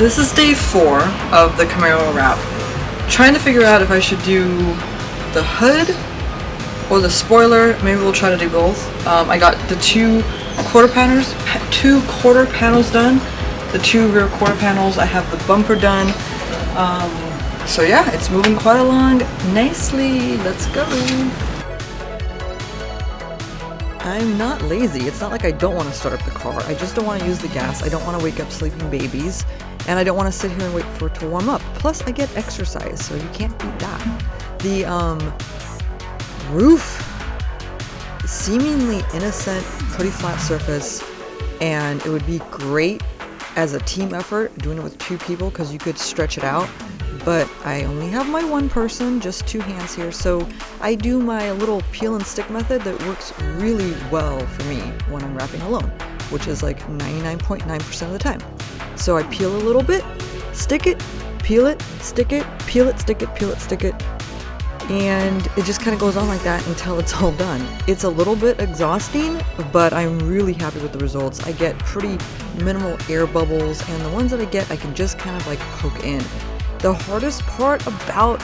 This is day 4 of the Camaro wrap. Trying to figure out if I should do the hood or the spoiler. Maybe we'll try to do both. I got the two quarter panels done. The 2 rear quarter panels. I have the bumper done. So yeah, it's moving quite along nicely. Let's go. I'm not lazy. It's not like I don't want to start up the car. I just don't want to use the gas. I don't want to wake up sleeping babies. And I don't want to sit here and wait for it to warm up. Plus, I get exercise, so you can't beat that. The roof, seemingly innocent, pretty flat surface. And it would be great as a team effort, doing it with 2 people, because you could stretch it out. But I only have my 1 person, just 2 hands here, so I do my little peel and stick method that works really well for me when I'm wrapping alone, which is like 99.9% of the time. So I peel a little bit, stick it, peel it, stick it, peel it, stick it, peel it, stick it, and it just kind of goes on like that until it's all done. It's a little bit exhausting, but I'm really happy with the results. I get pretty minimal air bubbles, and the ones that I get, I can just kind of like poke in. The hardest part about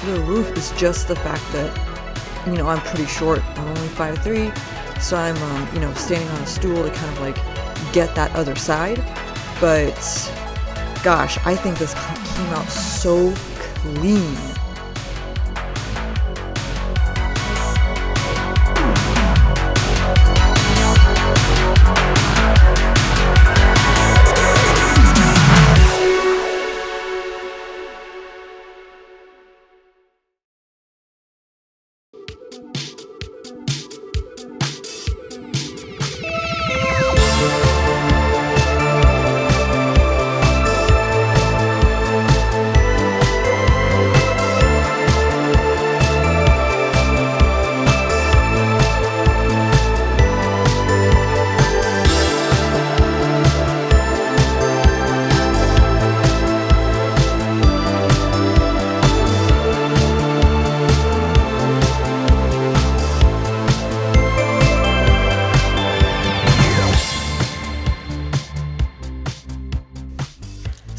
the roof is just the fact that, you know, I'm pretty short. I'm only 5'3", so I'm, you know, standing on a stool to kind of like get that other side. But gosh, I think this came out so clean.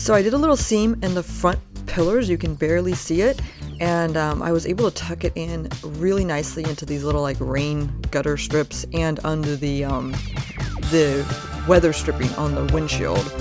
So I did a little seam in the front pillars, you can barely see it, and I was able to tuck it in really nicely into these little like rain gutter strips and under the weather stripping on the windshield.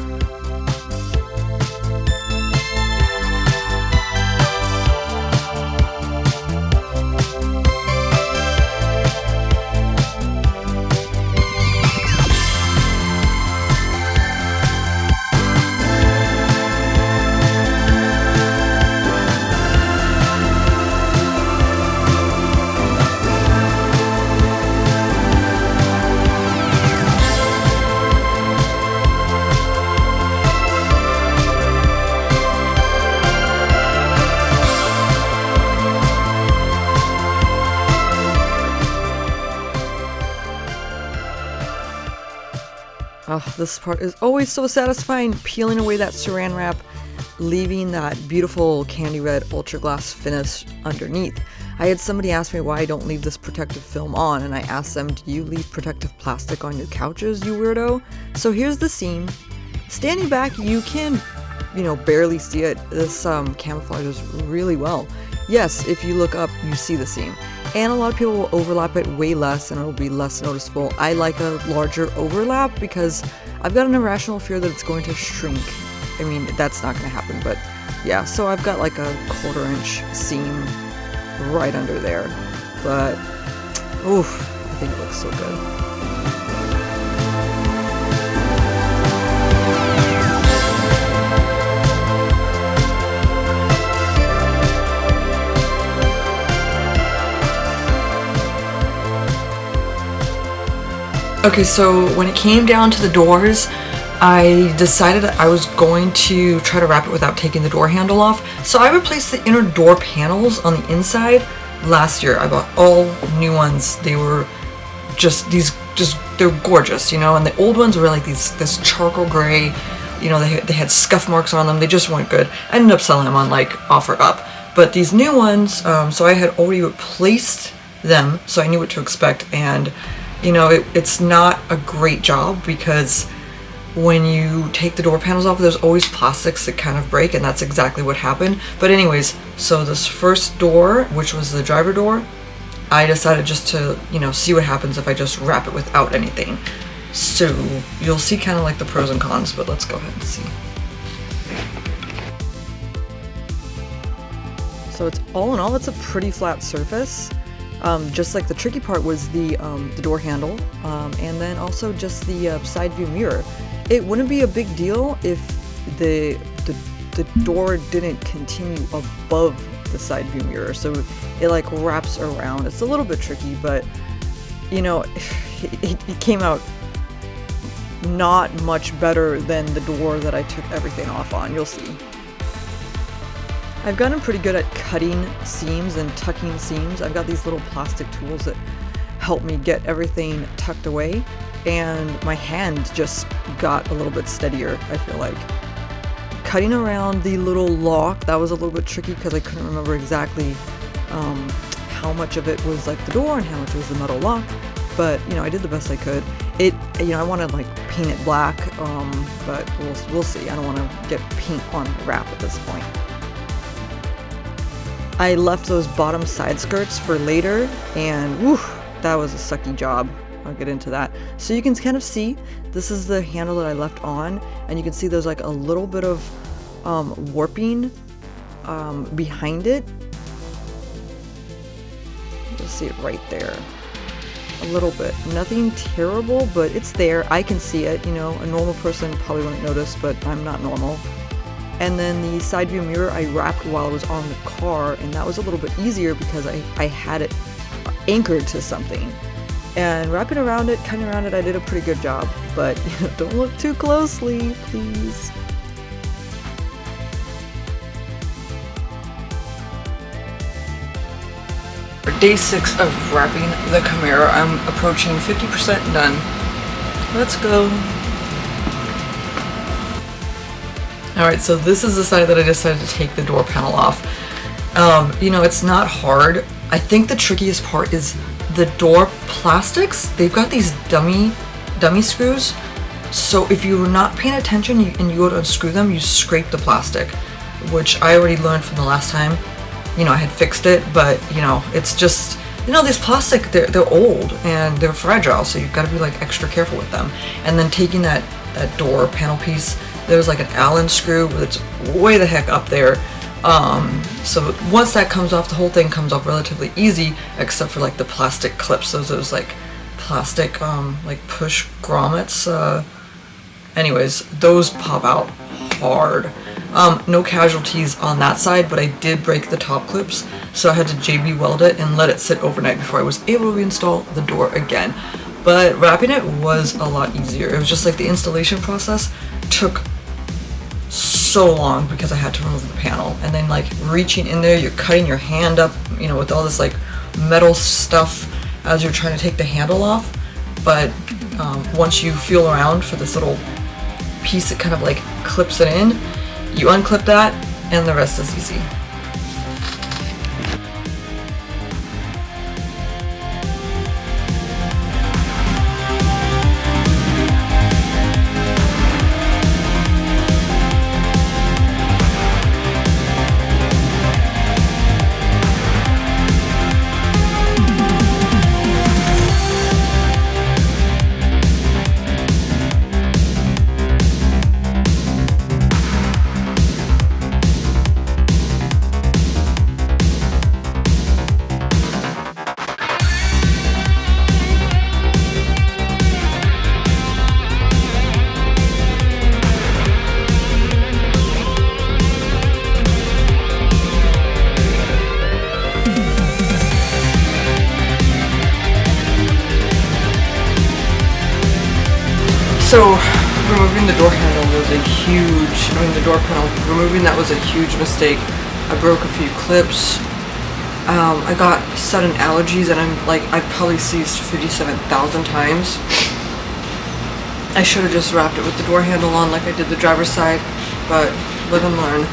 Oh, this part is always so satisfying, peeling away that saran wrap, leaving that beautiful candy red ultra gloss finish underneath. I had somebody ask me why I don't leave this protective film on, and I asked them, do you leave protective plastic on your couches, you weirdo? So here's the seam. Standing back, you can, you know, barely see it. This camouflages really well. Yes, if you look up, you see the seam. And a lot of people will overlap it way less and it'll be less noticeable. I like a larger overlap because I've got an irrational fear that it's going to shrink. I mean, that's not going to happen, but yeah. So I've got like a 1/4 inch seam right under there. But, oof, I think it looks so good. Okay, so when it came down to the doors, I decided I was going to try to wrap it without taking the door handle off. So I replaced the inner door panels on the inside last year. I bought all new ones. They were they're gorgeous, you know, and the old ones were like this charcoal gray, you know, they had scuff marks on them. They just weren't good. I ended up selling them on like OfferUp. But these new ones, so I had already replaced them, so I knew what to expect, and you know, it's not a great job because when you take the door panels off, there's always plastics that kind of break, and that's exactly what happened. But anyways, so this first door, which was the driver door, I decided just to, you know, see what happens if I just wrap it without anything. So you'll see kind of like the pros and cons, but let's go ahead and see. So it's all in all, it's a pretty flat surface. Just like the tricky part was the door handle, and then also just the side view mirror. It wouldn't be a big deal if the door didn't continue above the side view mirror, so it like wraps around. It's a little bit tricky, but you know, it came out not much better than the door that I took everything off on. You'll see. I've gotten pretty good at cutting seams and tucking seams. I've got these little plastic tools that help me get everything tucked away, and my hand just got a little bit steadier, I feel like. Cutting around the little lock, that was a little bit tricky because I couldn't remember exactly how much of it was like the door and how much was the metal lock, but you know, I did the best I could. You know, I want to like paint it black, but we'll see. I don't want to get paint on the wrap at this point. I left those bottom side skirts for later, and whew, that was a sucky job. I'll get into that. So you can kind of see, this is the handle that I left on, and you can see there's like a little bit of warping behind it. You'll see it right there. A little bit. Nothing terrible, but it's there. I can see it. You know, a normal person probably wouldn't notice, but I'm not normal. And then the side view mirror I wrapped while I was on the car, and that was a little bit easier because I had it anchored to something. And wrapping around it, cutting around it, I did a pretty good job, but you know, don't look too closely, please. For day 6 of wrapping the Camaro, I'm approaching 50% done. Let's go. Alright, so this is the side that I decided to take the door panel off. You know, it's not hard. I think the trickiest part is the door plastics. They've got these dummy screws. So if you're not paying attention and you go to unscrew them, you scrape the plastic, which I already learned from the last time. You know, I had fixed it, but you know, it's just, you know, these plastic, they're old and they're fragile, so you've got to be like extra careful with them. And then taking that door panel piece, there's like an Allen screw that's way the heck up there. So once that comes off, the whole thing comes off relatively easy, except for like the plastic clips. Those like plastic like push grommets. Anyways, those pop out hard. No casualties on that side, but I did break the top clips, so I had to JB weld it and let it sit overnight before I was able to reinstall the door again. But wrapping it was a lot easier. It was just like the installation process took so long because I had to remove the panel, and then like reaching in there, you're cutting your hand up, you know, with all this like metal stuff as you're trying to take the handle off. But once you feel around for this little piece that kind of like clips it in, you unclip that and the rest is easy. So, removing the door handle was the door panel, removing that was a huge mistake. I broke a few clips. I got sudden allergies, and I've probably sneezed 57,000 times. I should have just wrapped it with the door handle on like I did the driver's side, but live and learn.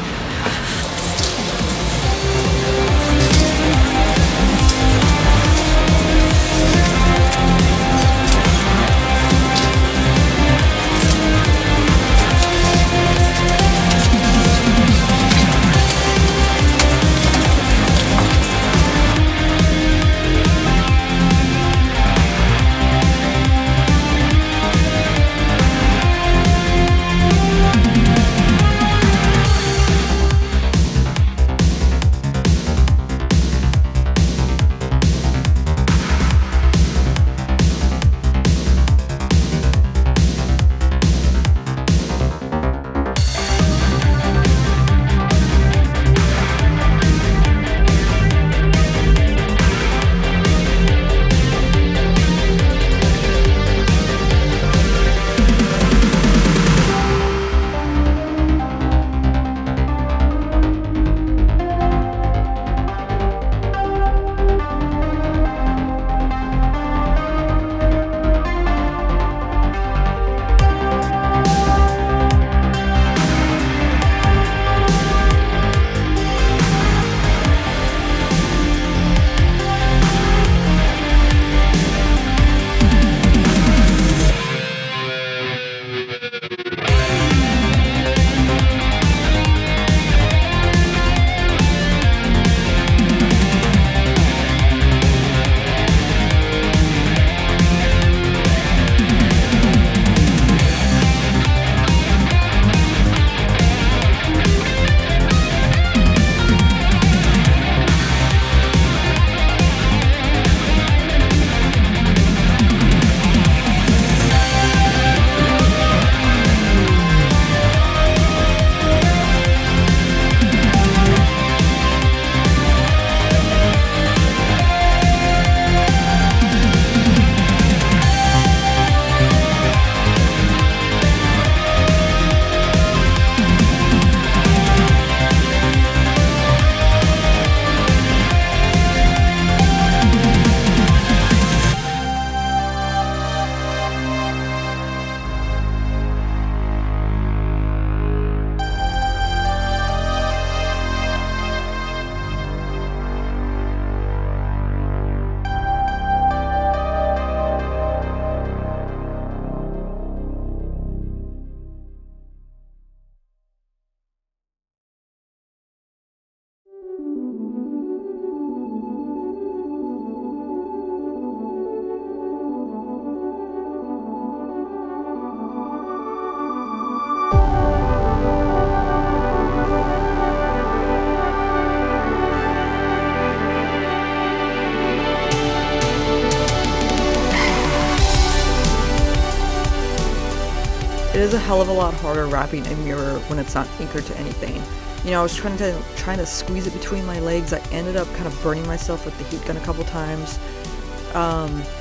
it is a hell of a lot harder wrapping a mirror when it's not anchored to anything. You know, I was trying to squeeze it between my legs. I ended up kind of burning myself with the heat gun a couple times.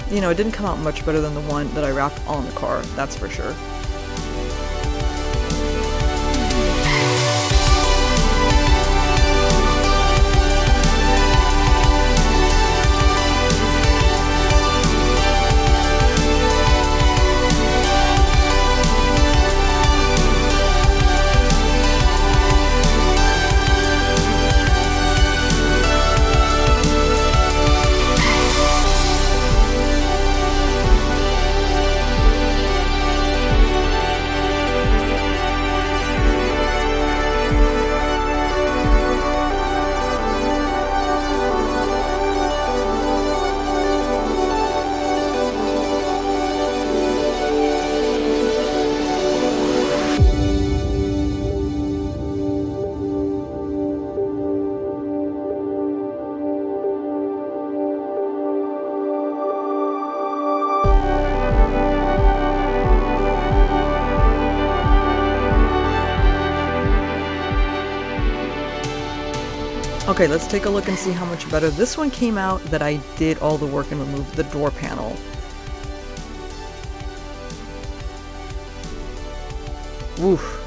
You know, it didn't come out much better than the one that I wrapped on the car, that's for sure. Okay, let's take a look and see how much better this one came out that I did all the work and removed the door panel. Oof.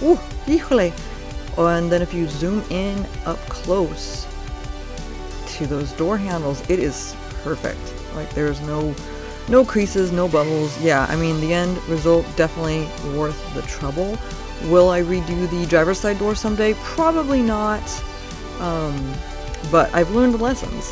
Ooh, híjole. Oh, and then if you zoom in up close to those door handles, it is perfect. Like, there's no creases, no bubbles. Yeah, I mean, the end result definitely worth the trouble. Will I redo the driver's side door someday? Probably not. But I've learned the lessons.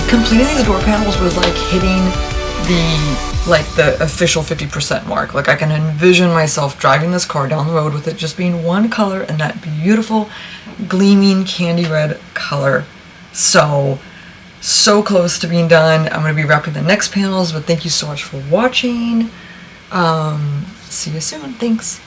Completing these door panels was like hitting the official 50% mark. Like, I can envision myself driving this car down the road with it just being one color and that beautiful gleaming candy red color. So close to being done. I'm going to be wrapping the next panels, but thank you so much for watching. See you soon. Thanks.